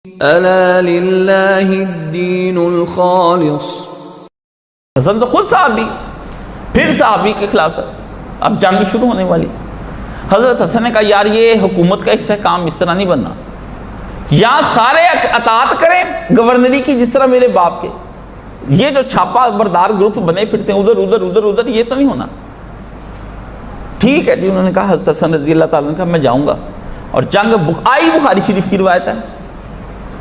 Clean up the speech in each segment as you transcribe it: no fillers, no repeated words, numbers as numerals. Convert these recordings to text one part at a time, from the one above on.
الا للہ الدین الخالص۔ حسن تو خود صحابی، پھر صحابی کے خلاف اب جنگ شروع ہونے والی۔ حضرت حسن نے کہا یار یہ حکومت کا استحکام اس طرح نہیں بننا، یہاں سارے اطاعت کریں گورنری کی جس طرح میرے باپ کے، یہ جو چھاپا بردار گروپ بنے پھرتے ہیں ادھر ادھر ادھر ادھر، یہ تو نہیں ہونا۔ ٹھیک ہے جی، انہوں نے کہا حضرت حسن رضی اللہ تعالیٰ نے کہا میں جاؤں گا، اور جنگ آئی بخاری شریف کی روایت ہے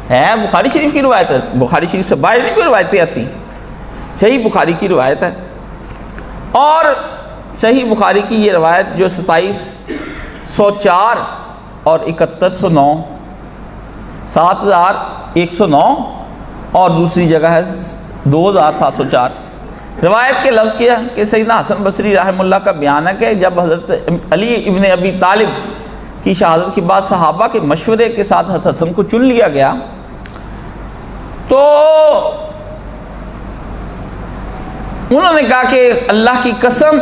بخاری شریف کی روایت ہے، بخاری شریف سے باہر نہیں کوئی روایتیں آتی، صحیح بخاری کی روایت ہے۔ اور صحیح بخاری کی یہ روایت جو 2704 اور 7109 7109 اور دوسری جگہ ہے 2704 روایت کے لفظ کیا کہ سیدنا حسن بصری رحمہ اللہ کا بیان ہے کہ جب حضرت علی ابن ابی طالب کی شہادت کے بعد صحابہ کے مشورے کے ساتھ حضرت حسن کو چن لیا گیا، تو انہوں نے کہا کہ اللہ کی قسم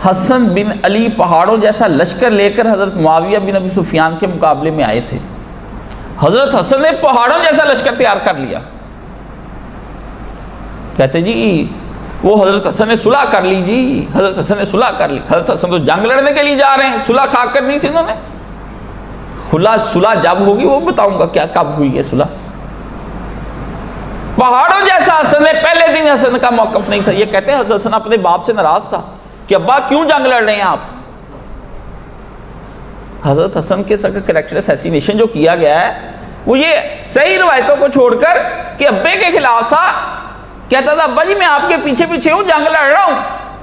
حسن بن علی پہاڑوں جیسا لشکر لے کر حضرت معاویہ بن ابی سفیان کے مقابلے میں آئے تھے۔ حضرت حسن نے پہاڑوں جیسا لشکر تیار کر لیا۔ کہتے جی وہ حضرت حسن نے صلح کر لی، جی حضرت حسن نے صلح کر لی۔ حضرت حسن تو جنگ لڑنے کے لیے جا رہے ہیں، صلح کھا کر نہیں تھی انہوں نے۔ صلح جب ہوگی وہ بتاؤں گا کیا کب ہوئی ہے صلح۔ پہاڑوں جیسا حسن نے، پہلے دن حسن کا موقف نہیں تھا۔ یہ کہتے ہیں حضرت حسن اپنے باپ سے ناراض تھا کہ ابا کیوں جنگ لڑ رہے ہیں آپ۔ حضرت حسن کے ساتھ کریکٹر اسیسینیشن جو کیا گیا ہے وہ یہ صحیح روایتوں کو چھوڑ کر کہ ابے کے خلاف تھا، کہتا تھا ابا جی میں آپ کے پیچھے پیچھے ہوں، جنگ لڑ رہا ہوں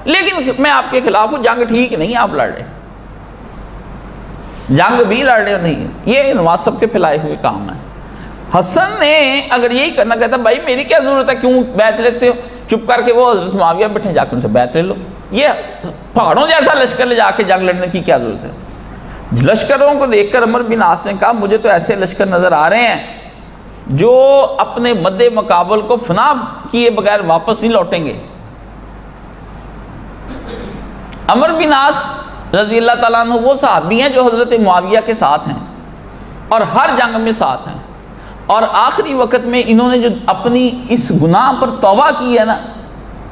لیکن میں آپ کے خلاف ہوں، جنگ ٹھیک نہیں آپ لڑ رہے، جنگ بھی لڑ رہے نہیں، یہ نواسب کے پھیلائے ہوئے کام ہے۔ حسن نے اگر یہی کرنا، کہتا بھائی میری کیا ضرورت ہے، کیوں بیعت لیتے ہو، چپ کر کے وہ حضرت معاویہ بیٹھے جا کے ان سے بیعت لے لو، یہ پہاڑوں جیسا لشکر لے جا کے جنگ لڑنے کی کیا ضرورت ہے۔ لشکروں کو دیکھ کر عمر بن عاص نے کہا مجھے تو ایسے لشکر نظر آ رہے ہیں جو اپنے مد مقابل کو فنا کیے بغیر واپس نہیں لوٹیں گے۔ عمر بن عاص رضی اللہ تعالیٰ عنہ وہ صحابی ہیں جو حضرت معاویہ کے ساتھ ہیں اور ہر جنگ میں ساتھ ہیں، اور آخری وقت میں انہوں نے جو اپنی اس گناہ پر توبہ کی ہے نا،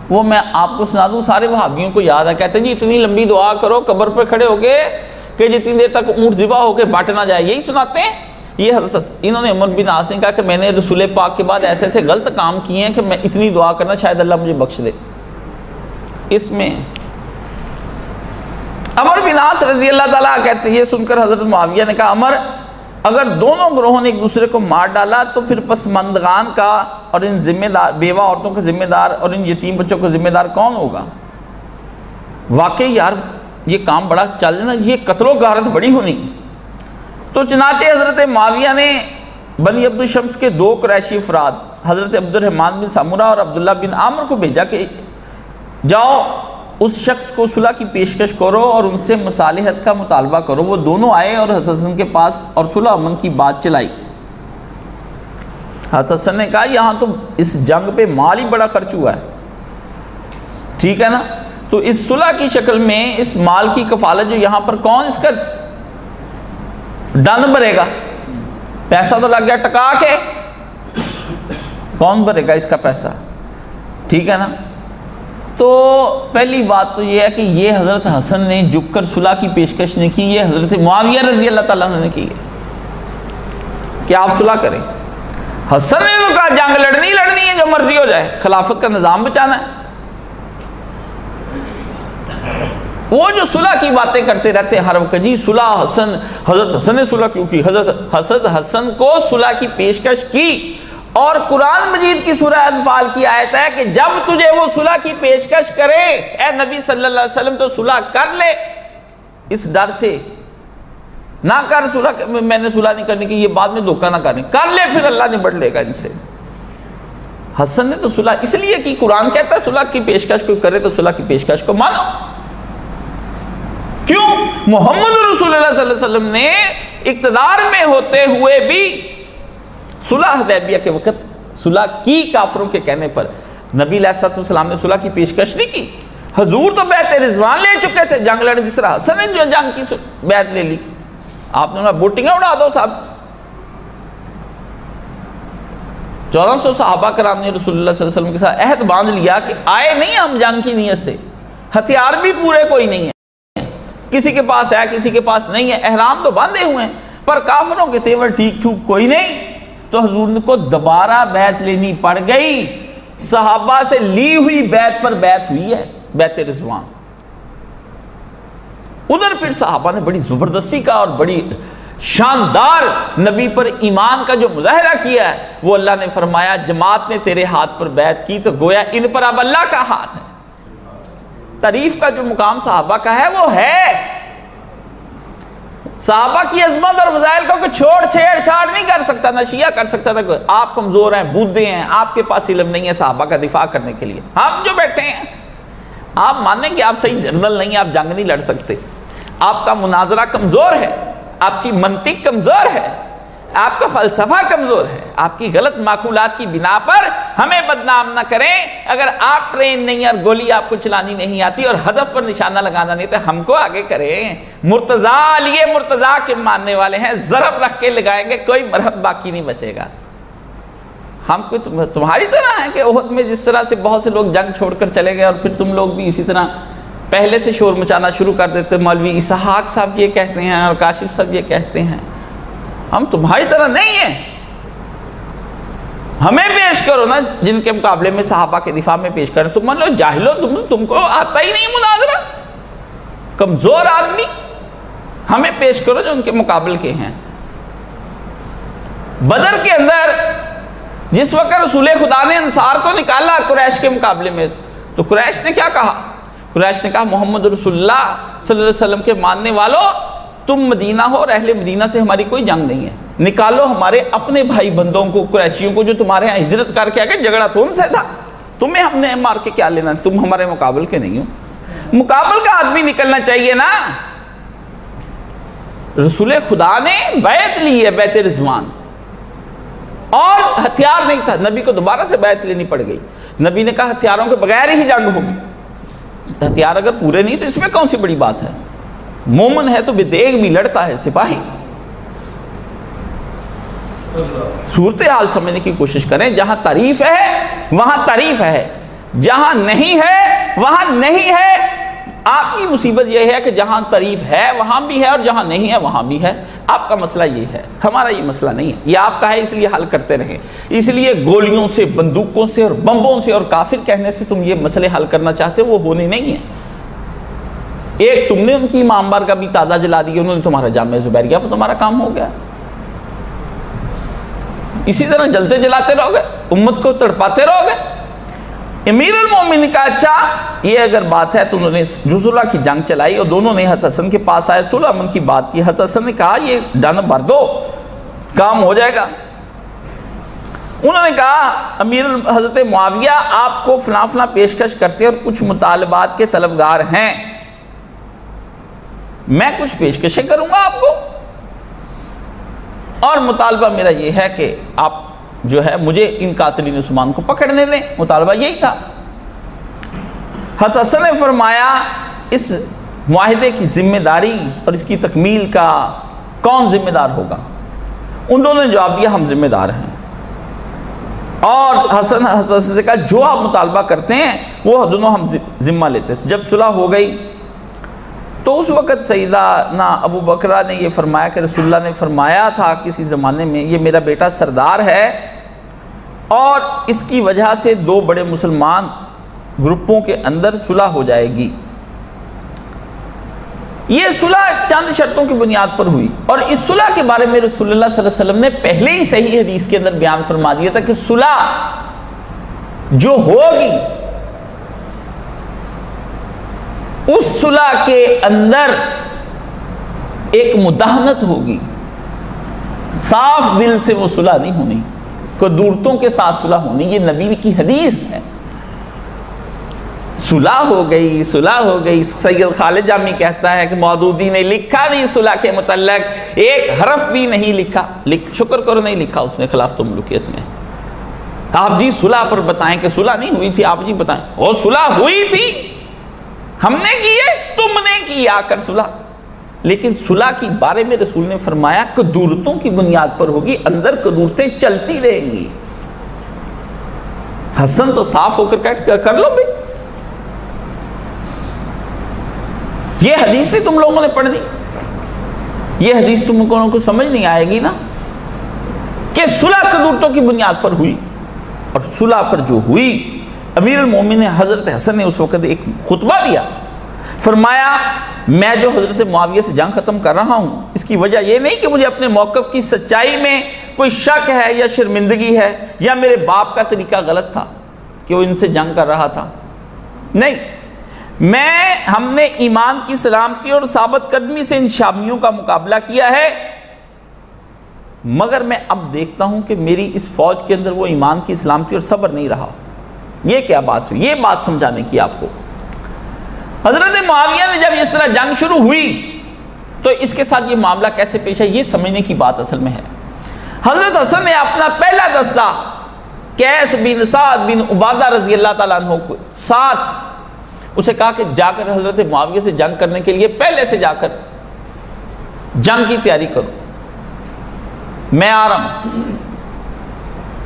وہ میں آپ کو سنا دوں، سارے وہابیوں کو یاد ہے۔ کہتے ہیں جی اتنی لمبی دعا کرو قبر پر کھڑے ہو کے کہ جتنی دیر تک اونٹ ذبح ہو کے بٹ نہ جائے، یہی سناتے ہیں۔ یہ حضرت انہوں نے عمر بن عاص نے کہا کہ میں نے رسول پاک کے بعد ایسے ایسے غلط کام کیے ہیں کہ میں اتنی دعا کرنا شاید اللہ مجھے بخش دے۔ اس میں عمر بن عاص رضی اللہ تعالیٰ کہتے ہیں، یہ سن کر حضرت معاویہ نے کہا عمر اگر دونوں گروہوں نے ایک دوسرے کو مار ڈالا تو پھر پسماندگان کا اور ان ذمہ دار بیوہ عورتوں کا ذمہ دار اور ان یتیم بچوں کا ذمہ دار کون ہوگا؟ واقعی یار یہ کام بڑا چل جانا، یہ قتل و غارت بڑی ہونی۔ تو چنانچہ حضرت معاویہ نے بنی عبد الشمس کے 2 قریشی افراد حضرت عبد الرحمن بن سامورہ اور عبداللہ بن عامر کو بھیجا کہ جاؤ اس شخص کو صلح کی پیشکش کرو اور ان سے مصالحت کا مطالبہ کرو۔ وہ دونوں آئے اور حضرت حسن کے پاس اور صلح امن کی بات چلائی۔ حضرت حسن نے کہا یہاں تو اس جنگ پہ مال ہی بڑا خرچ ہوا ہے، ٹھیک ہے نا، تو اس صلح کی شکل میں اس مال کی کفالت جو یہاں پر کون اس کا ڈن بھرے گا؟ پیسہ تو لگ گیا ٹکا کے، کون بھرے گا اس کا پیسہ؟ ٹھیک ہے نا۔ تو پہلی بات تو یہ ہے کہ یہ حضرت حسن نے جھک کر صلح کی پیشکش نہیں کی، یہ حضرت معاویہ رضی اللہ تعالیٰ عنہ نے کی ہے کہ آپ صلح کریں۔ حسن نے تو کہا جنگ لڑنی ہے، جو مرضی ہو جائے، خلافت کا نظام بچانا ہے۔ وہ جو صلح کی باتیں کرتے رہتے ہیں ہر وقت، جی صلح حسن، حضرت حسن نے صلح کیوں کی؟ حضرت حسن کو صلح کی پیشکش کی، اور قرآن مجید کی سورہ انفال کی آیت ہے کہ جب تجھے وہ صلح کی پیشکش کرے اے نبی صلی اللہ علیہ وسلم تو صلح کر لے، اس ڈر سے نہ کر صلح، میں نے صلح نہیں کرنے کی، یہ بعد میں دھوکہ نہ کرنے، کر لے پھر اللہ نبٹ لے گا ان سے۔ حسن نے تو صلح اس لیے کی، قرآن کہتا ہے صلح کی پیشکش کوئی کرے تو صلح کی پیشکش کو مانو۔ کیوں؟ محمد رسول اللہ صلی اللہ علیہ وسلم نے اقتدار میں ہوتے ہوئے بھی صلح حدیبیہ کے وقت صلح کی، کافروں کے کہنے پر نبی علیہ السلام نے صلح کی پیشکش نہیں کی۔ حضور تو بیعت رضوان لے چکے تھے جنگ لڑنے، جس طرح حسن نے جو جنگ کی بیعت لے لی۔ آپ نے بوٹنگیں اڑا دو صاحب، 1400 صحابہ کرام نے رسول اللہ صلی اللہ علیہ وسلم کے ساتھ عہد باندھ لیا کہ آئے نہیں ہم جنگ کی نیت سے، ہتھیار بھی پورے کوئی نہیں ہے، کسی کے پاس ہے کسی کے پاس نہیں ہے، احرام تو باندھے ہوئے ہیں پر کافروں کے تیور ٹھیک ٹھوک کوئی نہیں، تو حضور کو دوبارہ بیعت لینی پڑ گئی۔ صحابہ سے لی ہوئی بیعت پر بیعت ہوئی ہے، بیعت رضوان۔ ادھر پھر صحابہ نے بڑی زبردستی کا اور بڑی شاندار نبی پر ایمان کا جو مظاہرہ کیا ہے، وہ اللہ نے فرمایا جماعت نے تیرے ہاتھ پر بیعت کی تو گویا ان پر اب اللہ کا ہاتھ ہے۔ تعریف کا جو مقام صحابہ کا ہے وہ ہے، صحابہ کی عظمت اور فضائل کو چھوڑ چھیڑ چھاڑ نہیں کر سکتا، نہ شیعہ کر سکتا تھا۔ آپ کمزور ہیں، بودھے ہیں، آپ کے پاس علم نہیں ہے صحابہ کا دفاع کرنے کے لیے، ہم جو بیٹھے ہیں آپ مانیں کہ آپ صحیح جنرل نہیں ہیں، آپ جنگ نہیں لڑ سکتے، آپ کا مناظرہ کمزور ہے، آپ کی منطق کمزور ہے، آپ کا فلسفہ کمزور ہے، آپ کی غلط معقولات کی بنا پر ہمیں بدنام نہ کریں۔ اگر آپ ٹرین نہیں اور گولی آپ کو چلانی نہیں آتی اور ہدف پر نشانہ لگانا نہیں تو ہم کو آگے کریں۔ مرتضیٰ لیے مرتضیٰ کے ماننے والے ہیں، ضرب رکھ کے لگائیں گے، کوئی مرہب باقی نہیں بچے گا۔ ہم کوئی تمہاری طرح ہیں کہ احد میں جس طرح سے بہت سے لوگ جنگ چھوڑ کر چلے گئے اور پھر تم لوگ بھی اسی طرح پہلے سے شور مچانا شروع کر دیتے، مولوی اسحاق صاحب یہ کہتے ہیں اور کاشف صاحب یہ کہتے ہیں۔ ہم تمہاری طرح نہیں ہیں، ہمیں پیش کرو نا جن کے مقابلے میں صحابہ کے دفاع میں پیش کریں۔ تم مان لو جاہلو، تم کو آتا ہی نہیں مناظرہ، کمزور آدمی، ہمیں پیش کرو جو ان کے مقابل کے ہیں۔ بدر کے اندر جس وقت رسول خدا نے انصار کو نکالا قریش کے مقابلے میں، تو قریش نے کیا کہا؟ قریش نے کہا محمد رسول اللہ صلی اللہ علیہ وسلم کے ماننے والوں، تم مدینہ ہو اور اہل مدینہ سے ہماری کوئی جنگ نہیں ہے، نکالو ہمارے اپنے بھائی بندوں کو، قریشیوں کو جو تمہارے ہاں ہجرت کر کے آگے، جھگڑا تو ان سے تھا، تمہیں ہم نے مار کے کیا لینا، تم ہمارے مقابل کے نہیں ہو۔ مقابل کا آدمی نکلنا چاہیے نا۔ رسول خدا نے بیعت لی ہے، بیعت رضوان، اور ہتھیار نہیں تھا، نبی کو دوبارہ سے بیعت لینی پڑ گئی۔ نبی نے کہا ہتھیاروں کے بغیر ہی جنگ ہوگی، ہتھیار اگر پورے نہیں تو اس میں کون سی بڑی بات ہے، مومن ہے تو بے دیگ بھی لڑتا ہے سپاہی۔ صورتحال سمجھنے کی کوشش کریں، جہاں تعریف ہے وہاں تعریف ہے، جہاں نہیں ہے وہاں نہیں ہے۔ آپ کی مصیبت یہ ہے کہ جہاں تعریف ہے وہاں بھی ہے اور جہاں نہیں ہے وہاں بھی ہے۔ آپ کا مسئلہ یہ ہے، ہمارا یہ مسئلہ نہیں ہے، یہ آپ کا ہے، اس لیے حل کرتے رہیں۔ اس لیے گولیوں سے، بندوقوں سے اور بمبوں سے اور کافر کہنے سے تم یہ مسئلے حل کرنا چاہتے ہو، وہ ہونے نہیں ہیں۔ ایک تم نے ان کی امام بار کا بھی تازہ جلا دیا، انہوں نے تمہارا جامعہ زبیریہ پر تمہارا کام ہو گیا۔ اسی طرح جلتے جلاتے رہو گے، امت کو تڑپاتے رہو گے۔ امیر المومنین نے کہا اچھا یہ اگر بات ہے تو انہوں نے جو صلح کی جنگ چلائی اور دونوں نے حضرت حسن کے پاس آئے، صلح امن کی بات کی۔ حضرت حسن نے کہا یہ ڈن بھر دو، کام ہو جائے گا۔ انہوں نے کہا امیر حضرت معاویہ آپ کو فلاں فلاں پیشکش کرتے اور کچھ مطالبات کے طلبگار ہیں، میں کچھ پیشکشیں کروں گا آپ کو، اور مطالبہ میرا یہ ہے کہ آپ جو ہے مجھے ان قاتلین عثمان کو پکڑنے دیں۔ مطالبہ یہی تھا۔ حضرت حسن نے فرمایا اس معاہدے کی ذمہ داری اور اس کی تکمیل کا کون ذمہ دار ہوگا؟ ان دونوں نے جواب دیا ہم ذمہ دار ہیں۔ اور حسن سے کہا جو آپ مطالبہ کرتے ہیں وہ دونوں ہم ذمہ لیتے ہیں۔ جب صلح ہو گئی تو اس وقت سیدنا ابو بکرہ نے یہ فرمایا کہ رسول اللہ نے فرمایا تھا کسی زمانے میں یہ میرا بیٹا سردار ہے اور اس کی وجہ سے دو بڑے مسلمان گروپوں کے اندر صلح ہو جائے گی۔ یہ صلح چند شرطوں کی بنیاد پر ہوئی، اور اس صلح کے بارے میں رسول اللہ صلی اللہ علیہ وسلم نے پہلے ہی صحیح حدیث کے اندر بیان فرما دیا تھا کہ صلح جو ہوگی اس صلح کے اندر ایک مداہنت ہوگی، صاف دل سے وہ صلح نہیں ہونی، کدورتوں کے ساتھ صلح ہونی۔ یہ نبی کی حدیث ہے۔ صلح ہو گئی، صلح ہو گئی۔ سید خالد جامی کہتا ہے کہ مودودی نے لکھا نہیں صلح کے متعلق، ایک حرف بھی نہیں لکھا، شکر کرو نہیں لکھا اس نے خلاف ملوکیت میں۔ آپ جی صلح پر بتائیں کہ صلح نہیں ہوئی تھی، آپ جی بتائیں، اور صلح ہوئی تھی، ہم نے کی ہے، تم نے کی آ کر صلح۔ لیکن صلح کی بارے میں رسول نے فرمایا کدورتوں کی بنیاد پر ہوگی، اندر کدورتیں چلتی رہیں گی۔ حسن تو صاف ہو کر کر لو بھائی. یہ حدیث نہیں تم لوگوں نے پڑھ دی, یہ حدیث تم لوگوں کو سمجھ نہیں آئے گی نا کہ صلح قدورتوں کی بنیاد پر ہوئی. اور صلح پر جو ہوئی, امیر المومنین حضرت حسن نے اس وقت ایک خطبہ دیا, فرمایا میں جو حضرت معاویہ سے جنگ ختم کر رہا ہوں اس کی وجہ یہ نہیں کہ مجھے اپنے موقف کی سچائی میں کوئی شک ہے یا شرمندگی ہے یا میرے باپ کا طریقہ غلط تھا کہ وہ ان سے جنگ کر رہا تھا, نہیں, ہم نے ایمان کی سلامتی اور ثابت قدمی سے ان شامیوں کا مقابلہ کیا ہے, مگر میں اب دیکھتا ہوں کہ میری اس فوج کے اندر وہ ایمان کی سلامتی اور صبر نہیں رہا. یہ کیا بات ہوئی؟ یہ بات سمجھانے کی آپ کو. حضرت معاویہ نے جب اس طرح جنگ شروع ہوئی تو اس کے ساتھ یہ معاملہ کیسے پیش ہے, یہ سمجھنے کی بات اصل میں ہے. حضرت حسن نے اپنا پہلا دستہ قیس بن سعد بن عبادہ رضی اللہ تعالیٰ عنہ کو ساتھ اسے کہا کہ جا کر حضرت معاویہ سے جنگ کرنے کے لیے پہلے سے جا کر جنگ کی تیاری کرو, میں آ رہا ہوں.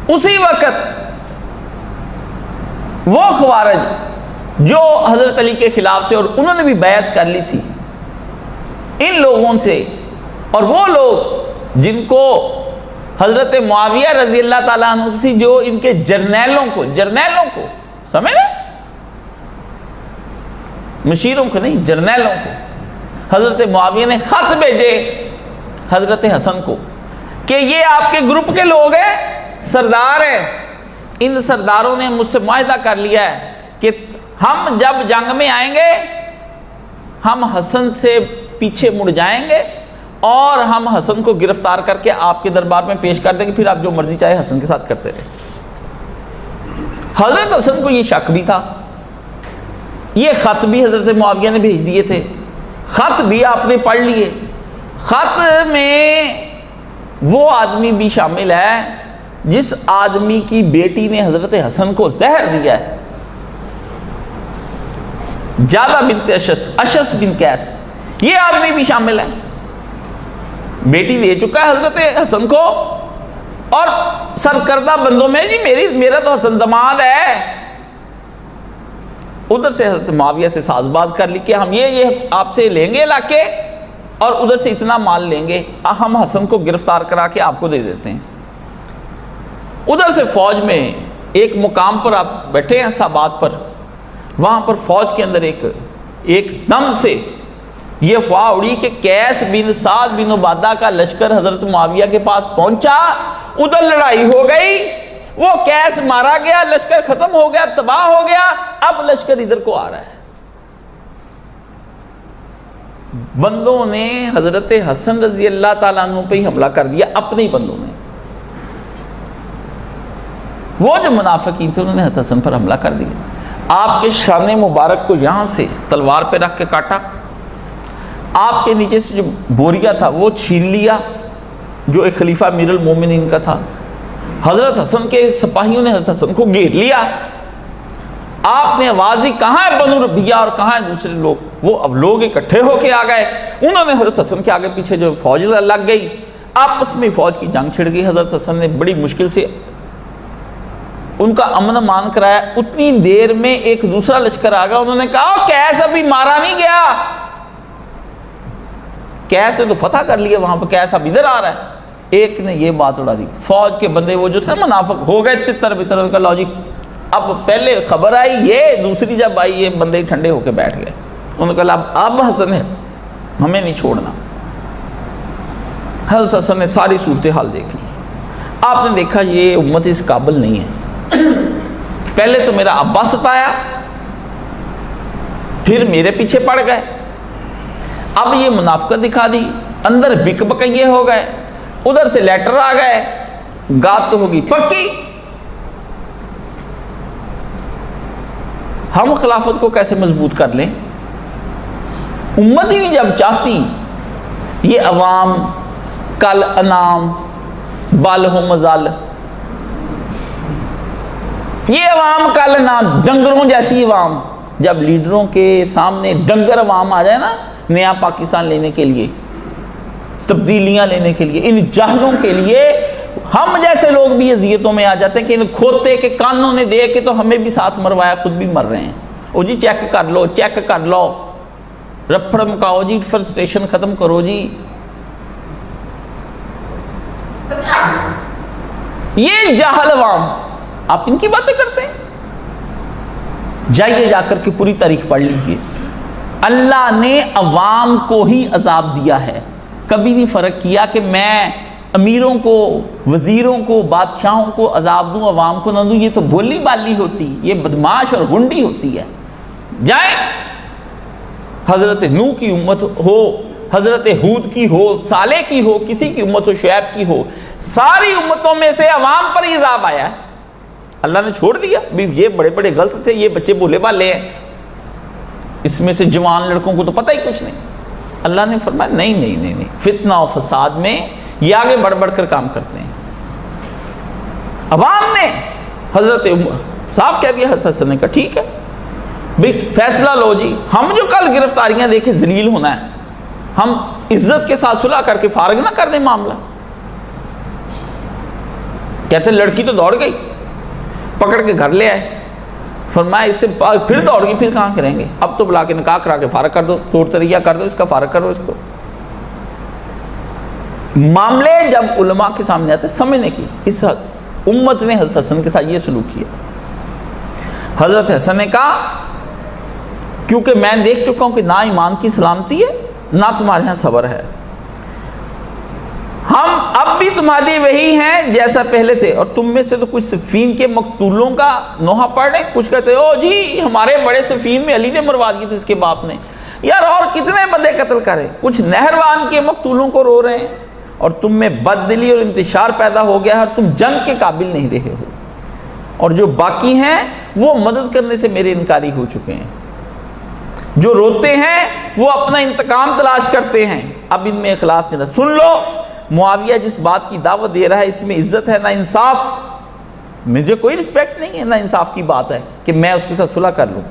اسی وقت وہ خوارج جو حضرت علی کے خلاف تھے اور انہوں نے بھی بیعت کر لی تھی, ان لوگوں سے, اور وہ لوگ جن کو حضرت معاویہ رضی اللہ تعالیٰ عنہ سے جو ان کے جرنیلوں کو سمجھ رہے, مشیروں کو نہیں, جرنیلوں کو, حضرت معاویہ نے خط بھیجے حضرت حسن کو کہ یہ آپ کے گروپ کے لوگ ہیں, سردار ہیں, ان سرداروں نے مجھ سے معاہدہ کر لیا ہے کہ ہم جب جنگ میں آئیں گے ہم حسن سے پیچھے مڑ جائیں گے اور ہم حسن کو گرفتار کر کے آپ کے دربار میں پیش کر دیں گے, پھر آپ جو مرضی چاہے حسن کے ساتھ کرتے رہے. حضرت حسن کو یہ شک بھی تھا. یہ خط بھی حضرت معاویہ نے بھیج دیے تھے, خط بھی آپ نے پڑھ لیے. خط میں وہ آدمی بھی شامل ہے جس آدمی کی بیٹی نے حضرت حسن کو زہر دیا ہے, جادہ بنت اشس بن قیس, یہ آدمی بھی شامل ہے. بیٹی دے چکا ہے حضرت حسن کو, اور سرکردہ بندوں میں جی میرا تو حسن دماد ہے. ادھر سے حضرت معاویہ سے ساز باز کر لی کہ ہم یہ آپ سے لیں گے علاقے اور ادھر سے اتنا مال لیں گے, ہم حسن کو گرفتار کرا کے آپ کو دے دیتے ہیں. ادھر سے فوج میں ایک مقام پر آپ بیٹھے ہیں سابات پر, وہاں پر فوج کے اندر ایک دم سے یہ افواہ اڑی کہ قیس بن سعد بن عبادہ کا لشکر حضرت معاویہ کے پاس پہنچا, ادھر لڑائی ہو گئی, وہ قیس مارا گیا, لشکر ختم ہو گیا, تباہ ہو گیا, اب لشکر ادھر کو آ رہا ہے. بندوں نے حضرت حسن رضی اللہ تعالیٰ عنہ پہ ہی حملہ کر دیا, اپنے ہی بندوں نے. وہ جو منافقین تھے انہوں نے حضرت حسن پر حملہ کر دیا, آپ کے شانے مبارک کو یہاں سے تلوار پہ رکھ کے کاٹا, آپ کے نیچے سے جو بوریا تھا وہ چھین لیا جو ایک خلیفہ امیر المومنین کا تھا. حضرت حسن کے سپاہیوں نے حضرت حسن کو گھیر لیا. آپ نے آواز دی کہاں ہے بنو ربیہ اور کہاں ہے دوسرے لوگ, وہ اب لوگ اکٹھے ہو کے آ گئے, انہوں نے حضرت حسن کے آگے پیچھے جو فوج لگ گئی, آپس میں فوج کی جنگ چھڑ گئی. حضرت حسن نے بڑی مشکل سے ان کا امن مان کرایا. اتنی دیر میں ایک دوسرا لشکر آ گیا, انہوں نے کہا قیس ابھی مارا نہیں گیا, قیس نے تو فتح کر لیا وہاں پہ, قیس اب ادھر آ رہا ہے. ایک نے یہ بات اڑا دی, فوج کے بندے وہ جو تھے منافق ہو گئے تتر بتر, ان کا لاجک اب پہلے خبر آئی, یہ دوسری جب آئی یہ بندے ٹھنڈے ہو کے بیٹھ گئے. انہوں نے کہا اب حسن ہے, ہمیں نہیں چھوڑنا. حضرت حسن نے ساری صورتحال دیکھ لی. آپ نے دیکھا یہ امت اس قابل نہیں ہے, پہلے تو میرا ابا ستایا, پھر میرے پیچھے پڑ گئے, اب یہ منافقت دکھا دی, اندر بک بکیے ہو گئے, ادھر سے لیٹر آ گئے, گات تو ہوگی پکی. ہم خلافت کو کیسے مضبوط کر لیں؟ امت ہی جب چاہتی, یہ عوام کل انام بل ہم ذل, یہ عوام کل انام ڈنگروں جیسی عوام, جب لیڈروں کے سامنے ڈنگر عوام آ جائے نا نیا پاکستان لینے کے لیے, تبدیلیاں لینے کے لیے, ان جاہلوں کے لیے ہم جیسے لوگ بھی اذیتوں میں آ جاتے ہیں کہ کھوتے کے کانوں نے دے کے تو ہمیں بھی ساتھ مروایا، خود بھی مر رہے ہیں. او جی چیک کر لو، چیک کر لو، رپڑ مکاؤ جی، فرسٹریشن ختم کرو جی. یہ جاہل عوام، آپ ان کی باتیں کرتے ہیں. جائیے جا کر کے پوری تاریخ پڑھ لیجئے. اللہ نے عوام کو ہی عذاب دیا ہے، کبھی نہیں فرق کیا کہ میں امیروں کو، وزیروں کو، بادشاہوں کو عذاب دوں، عوام کو نہ دوں. یہ تو بولی بالی ہوتی، یہ بدماش اور گنڈی ہوتی ہے. جائیں، حضرت نوح کی امت ہو، حضرت ہود کی ہو، صالح کی ہو، کسی کی امت ہو، شعیب کی ہو، ساری امتوں میں سے عوام پر ہی عذاب آیا ہے. اللہ نے چھوڑ دیا بھی یہ بڑے بڑے غلط تھے، یہ بچے بولے والے ہیں، اس میں سے جوان لڑکوں کو تو پتہ ہی کچھ نہیں. اللہ نے فرمایا نہیں نہیں نہیں نہیں، فتنہ و فساد میں یہ آگے بڑھ بڑھ کر کام کرتے ہیں. عوام نے حضرت صاف کہہ دیا حضرت حسن نے کہا ٹھیک ہے بھئی فیصلہ لو جی. ہم جو کل گرفتاریاں دیکھے ذلیل ہونا ہے، ہم عزت کے ساتھ صلح کر کے فارغ نہ کر دیں معاملہ. کہتے ہیں لڑکی تو دوڑ گئی، پکڑ کے گھر لے آئے، فرمایا اس سے پھر دوڑ گئی، پھر کہاں کریں گے، اب تو بلا کے نکاح کرا کے فارغ کر دو، طور طریقہ کر دو اس کا، فارغ کرو اس کو. معاملے جب علماء کے سامنے آتے سمجھنے کی، اس امت نے حضرت حسن کے ساتھ یہ سلوک کیا. حضرت حسن نے کہا کیونکہ میں دیکھ چکا ہوں کہ نہ ایمان کی سلامتی ہے نہ تمہارے ہاں صبر ہے، ہم اب بھی تمہاری وہی ہیں جیسا پہلے تھے، اور تم میں سے تو کچھ صفین کے مقتولوں کا نوحہ پڑھ رہے، کچھ کہتے او جی ہمارے بڑے صفین میں علی نے مروا دیے تھے اس کے باپ نے. یار اور کتنے بندے قتل کرے، کچھ نہروان کے مقتولوں کو رو رہے ہیں، اور تم میں بددلی اور انتشار پیدا ہو گیا ہے اور تم جنگ کے قابل نہیں رہے ہو، اور جو باقی ہیں وہ مدد کرنے سے میرے انکاری ہو چکے ہیں. جو روتے ہیں وہ اپنا انتقام تلاش کرتے ہیں، اب ان میں اخلاص نہیں رہا. سن لو معاویہ جس بات کی دعوت دے رہا ہے اس میں عزت ہے نہ انصاف، مجھے کوئی رسپیکٹ نہیں ہے، نہ انصاف کی بات ہے کہ میں اس کے ساتھ صلح کر لوں.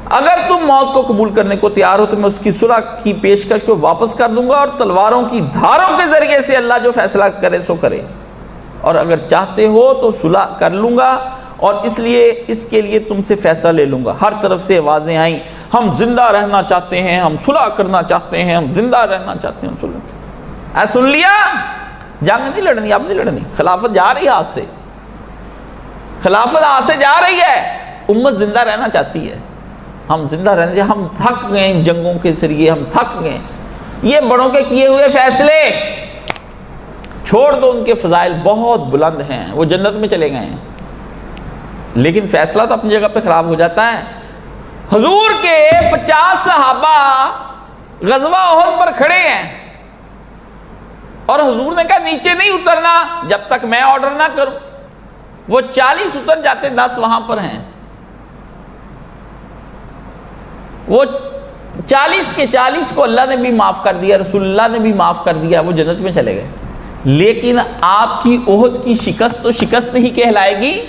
اگر تم موت کو قبول کرنے کو تیار ہو تو میں اس کی صلح کی پیشکش کو واپس کر دوں گا، اور تلواروں کی دھاروں کے ذریعے سے اللہ جو فیصلہ کرے سو کرے، اور اگر چاہتے ہو تو صلح کر لوں گا، اور اس کے لیے تم سے فیصلہ لے لوں گا. ہر طرف سے آوازیں آئیں ہم زندہ رہنا چاہتے ہیں، ہم صلح کرنا چاہتے ہیں، ہم زندہ رہنا چاہتے ہیں، ہم صلح. سن لیا، جنگ نہیں لڑنی، اب نہیں لڑنی، خلافت جا رہی ہے ہاتھ سے، خلافت ہاتھ سے جا رہی ہے، امت زندہ رہنا چاہتی ہے. ہم زندہ رہنے، ہم تھک گئے ان جنگوں کے ذریعے، ہم تھک گئے. یہ بڑوں کے کیے ہوئے فیصلے چھوڑ دو، ان کے فضائل بہت بلند ہیں، وہ جنت میں چلے گئے ہیں، لیکن فیصلہ تو اپنی جگہ پہ خراب ہو جاتا ہے. حضور کے 50 صحابہ غزوہ احد پر کھڑے ہیں، اور حضور نے کہا نیچے نہیں اترنا جب تک میں آرڈر نہ کروں. وہ 40 اتر جاتے، 10 وہاں پر ہیں. وہ 40 کے 40 کو اللہ نے بھی معاف کر دیا، رسول اللہ نے بھی معاف کر دیا، وہ جنت میں چلے گئے. لیکن آپ کی احد کی شکست تو شکست ہی کہلائے گی،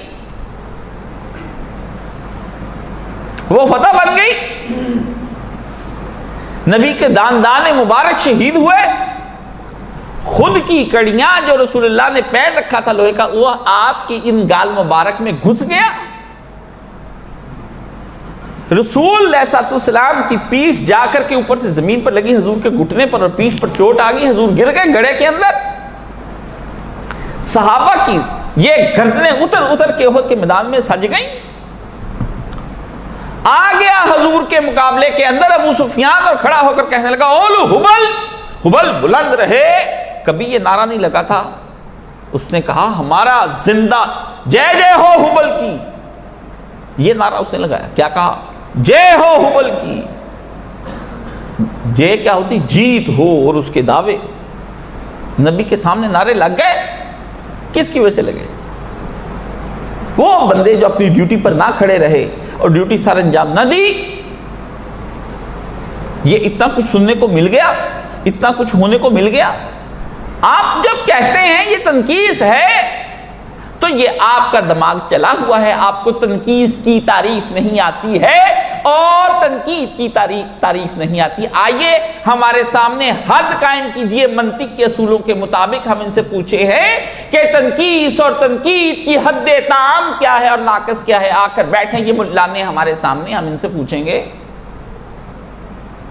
وہ فتح بن گئی. نبی کے داندان مبارک شہید ہوئے، خود کی کڑیاں جو رسول اللہ نے پیر رکھا تھا لوہے کا، وہ آپ کی ان گال مبارک میں گھس گیا. رسول علیہ السلام کی پیٹھ جا کر کے اوپر سے زمین پر لگی، حضور کے گھٹنے پر اور پیٹھ پر چوٹ آ گئی، حضور گر گئے گڑھے کے اندر. صحابہ کی یہ گردنیں اتر اتر کے احد کے میدان میں سج گئیں. آ گیا حضور کے مقابلے کے اندر ابو سفیان، اور کھڑا ہو کر کہنے لگا اولو حبل، حبل بلند رہے. کبھی یہ نعرہ نہیں لگا تھا. اس نے کہا ہمارا زندہ جے جے ہو حبل کی، یہ نعرہ اس نے لگایا. کیا کہا؟ جے ہو حبل کی. جے کیا ہوتی؟ جیت ہو، اور اس کے دعوے. نبی کے سامنے نعرے لگ گئے. کس کی وجہ سے لگے؟ وہ بندے جو اپنی ڈیوٹی پر نہ کھڑے رہے اور ڈیوٹی سر انجام نہ دی. یہ اتنا کچھ سننے کو مل گیا، اتنا کچھ ہونے کو مل گیا. آپ جب کہتے ہیں یہ تنقیص ہے، تو یہ آپ کا دماغ چلا ہوا ہے، آپ کو تنقید کی تعریف نہیں آتی ہے اور تنقید کی تعریف نہیں آتی۔ آئیے ہمارے سامنے حد قائم کیجئے منطق کے اصولوں کے مطابق۔ ہم ان سے پوچھے ہیں کہ تنقید اور تنقید کی حد تام کیا ہے اور ناقص کیا ہے، آ کر بیٹھیں یہ ملانے ہمارے سامنے، ہم ان سے پوچھیں گے۔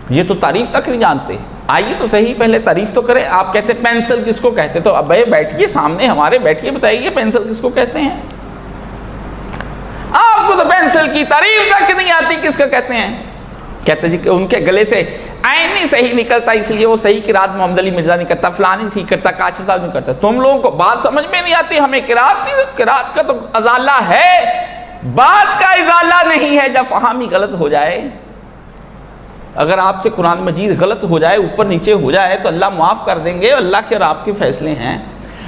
یہ تو تعریف تک نہیں جانتے۔ آئیے تو صحیح پہلے تعریف تو کریں۔ آپ کہتے ہیں پینسل کس کو کہتے، تو اب بیٹھیے سامنے ہمارے، بیٹھیے بتائیے پینسل کس کو کہتے ہیں۔ آپ کو تو پینسل کی تعریف تک نہیں آتی، کس کا کہتے ہیں؟ کہتے جی کہ ان کے گلے سے عین نہیں صحیح نکلتا، اس لیے وہ صحیح قرات محمد علی مرزا نہیں کرتا، فلانی نہیں کرتا، کاشف صاحب نہیں کرتا۔ تم لوگوں کو بات سمجھ میں نہیں آتی، ہمیں قرات کا تو ازالہ ہے، بات کا ازالہ نہیں ہے۔ جب فہمی غلط ہو جائے، اگر آپ سے قرآن مجید غلط ہو جائے، اوپر نیچے ہو جائے، تو اللہ معاف کر دیں گے، اللہ کے اور آپ کے فیصلے ہیں۔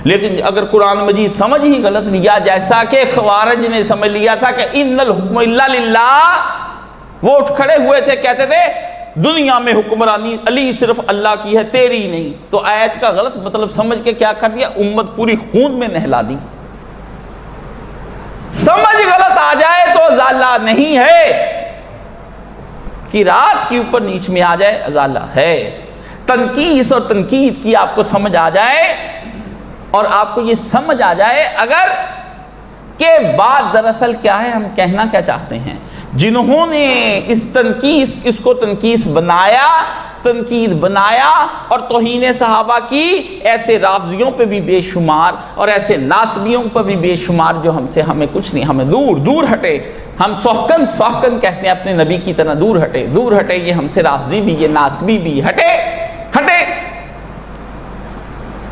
لیکن اگر قرآن مجید سمجھ ہی غلط لیا، جیسا کہ خوارج نے سمجھ لیا تھا کہ ان الحکم الا للہ، وہ اٹھ کھڑے ہوئے تھے، کہتے تھے دنیا میں حکمرانی علی صرف اللہ کی ہے، تیری نہیں، تو آیت کا غلط مطلب سمجھ کے کیا کر دیا، امت پوری خون میں نہلا دی۔ سمجھ غلط آ جائے تو ازالہ نہیں ہے، کہ رات کے اوپر نیچ میں آ جائے ازالہ ہے۔ تنقیص اور تنقید کی آپ کو سمجھ آ جائے، اور آپ کو یہ سمجھ آ جائے اگر کہ بات دراصل کیا ہے، ہم کہنا کیا چاہتے ہیں۔ جنہوں نے اس کو تنقیص بنایا، تنقید بنایا اور توہین صحابہ کی، ایسے رافضیوں پہ بھی بے شمار اور ایسے ناصبیوں پہ بھی بے شمار، جو ہمیں کچھ نہیں، ہمیں دور ہٹے، ہم سوحکن کہتے ہیں اپنے نبی کی طرح، دور ہٹے، یہ ہم سے رافضی بھی، یہ ناصبی بھی، ہٹے۔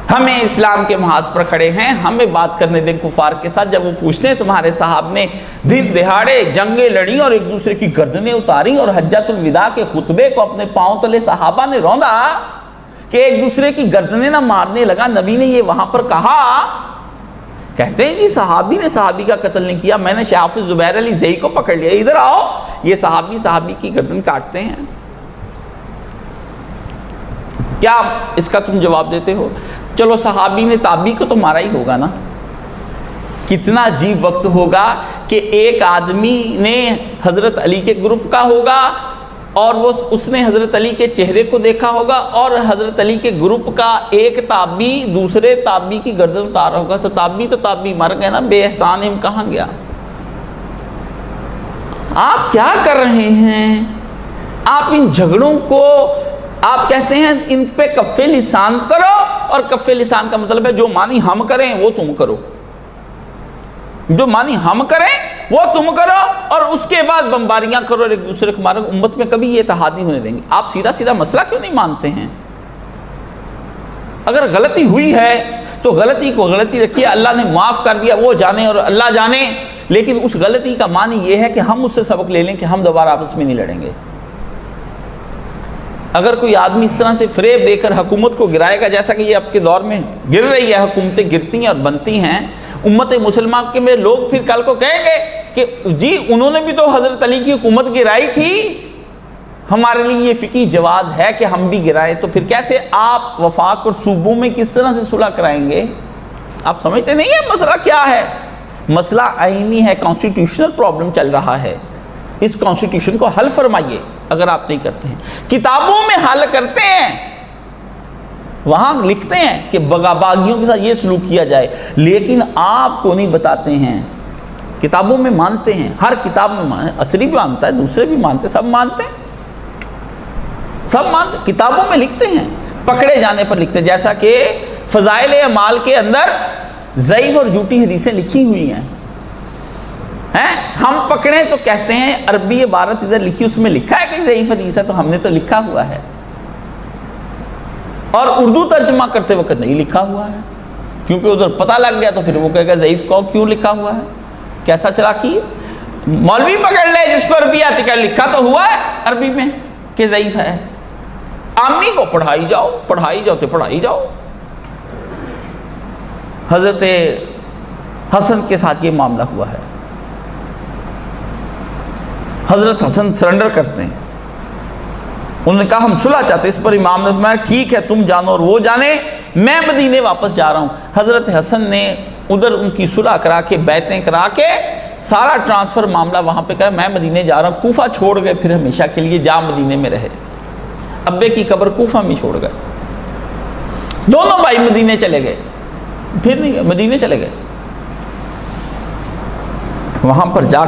ہمیں اسلام کے محاذ پر کھڑے ہیں، ہمیں بات کرنے دیں کفار کے ساتھ۔ جب وہ پوچھتے ہیں تمہارے صحاب نے دن دہاڑے جنگیں لڑی اور ایک دوسرے کی گردنیں اتاری، اور حجۃ الوداع کے خطبے کو اپنے پاؤں تلے صحابہ نے روندا کہ ایک دوسرے کی گردنیں نہ مارنے لگا، نبی نے یہ وہاں پر کہا۔ کہتے ہیں جی صحابی نے صحابی کا قتل نہیں کیا، میں نے حافظ زبیر علی زئی کو پکڑ لیا، ادھر آؤ، یہ صحابی کی گردن کاٹتے ہیں۔ کیا اس کا تم جواب دیتے ہو؟ چلو صحابی نے تابعی کو تو مارا ہی ہوگا نا۔ کتنا عجیب وقت ہوگا کہ ایک آدمی نے حضرت علی کے گروپ کا ہوگا اور اس نے حضرت علی کے چہرے کو دیکھا ہوگا، اور حضرت علی کے گروپ کا ایک تابعی دوسرے تابعی کی گردن اتارا ہوگا، تو تابعی مر گئے نا، بے احسان ہم کہاں گیا؟ آپ کیا کر رہے ہیں؟ آپ ان جھگڑوں کو، آپ کہتے ہیں ان پہ کف لسان کرو، اور کف لسان کا مطلب ہے جو مانی ہم کریں وہ تم کرو، جو مانی ہم کریں وہ تم کرو، اور اس کے بعد بمباریاں کرو اور ایک دوسرے کو مارو۔ امت میں کبھی یہ اتحاد نہیں ہونے دیں گے۔ آپ سیدھا مسئلہ کیوں نہیں مانتے ہیں؟ اگر غلطی ہوئی ہے تو غلطی کو غلطی رکھیے، اللہ نے معاف کر دیا، وہ جانے اور اللہ جانے، لیکن اس غلطی کا معنی یہ ہے کہ ہم اس سے سبق لے لیں کہ ہم دوبارہ آپس میں نہیں لڑیں گے۔ اگر کوئی آدمی اس طرح سے فریب دے کر حکومت کو گرائے گا، جیسا کہ یہ اب کے دور میں گر رہی ہے، حکومتیں گرتی ہیں اور بنتی ہیں، امت مسلمہ کے میں لوگ پھر کل کو کہیں گے کہ جی انہوں نے بھی تو حضرت علی کی حکومت گرائی تھی، ہمارے لیے یہ فقہی جواز ہے کہ ہم بھی گرائیں، تو پھر کیسے آپ وفاق اور صوبوں میں کس طرح سے صلح کرائیں گے؟ آپ سمجھتے نہیں ہیں مسئلہ کیا ہے؟ مسئلہ آئینی ہے، کانسٹیٹیوشنل پرابلم چل رہا ہے۔ اس کانسٹیٹیوشن کو حل فرمائیے۔ اگر آپ نہیں کرتے ہیں، کتابوں میں حل کرتے ہیں، وہاں لکھتے ہیں کہ باغیوں کے ساتھ یہ سلوک کیا جائے، لیکن آپ کو نہیں بتاتے ہیں۔ کتابوں میں مانتے ہیں، ہر کتاب میں مانتے، عصری بھی مانتا ہے، دوسرے بھی مانتے، سب مانتے ہیں، سب مانتے، کتابوں میں لکھتے ہیں، پکڑے جانے پر لکھتے ہیں۔ جیسا کہ فضائل اعمال کے اندر ضعیف اور جھوٹی حدیثیں لکھی ہوئی ہیں، ہم پکڑیں تو کہتے ہیں عربی عبارت ادھر لکھی، اس میں لکھا ہے کہ ضعیف حدیث ہے، تو ہم نے تو لکھا ہوا ہے، اور اردو ترجمہ کرتے وقت نہیں لکھا ہوا ہے، کیونکہ ادھر پتہ لگ گیا تو پھر وہ کہے گا ضعیف کو کیوں لکھا ہوا ہے، کیسا چلاکی ہے؟ مولوی پکڑ لے جس کو عربی آتی ہے، لکھا تو ہوا ہے عربی میں کہ ضعیف ہے، عامی کو پڑھائی جاؤ تو پڑھائی جاؤ۔ حضرت حسن کے ساتھ یہ معاملہ ہوا ہے، حضرت حسن سرنڈر کرتے ہیں، انہوں نے کہا ہم صلح چاہتے، اس پر امام نے فرمایا ٹھیک ہے تم جانو اور وہ جانے، میں مدینے واپس جا رہا ہوں۔ حضرت حسن نے ادھر ان کی صلح کرا کے بیعتیں کرا کے سارا ٹرانسفر معاملہ وہاں پہ کرا، میں مدینے جا رہا ہوں، کوفہ چھوڑ گئے پھر ہمیشہ کے لیے، جا مدینے میں رہے، ابے کی قبر کوفہ میں چھوڑ گئے، دونوں بھائی مدینے چلے گئے، پھر نہیں گئے، مدینے چلے گئے، وہاں پر جا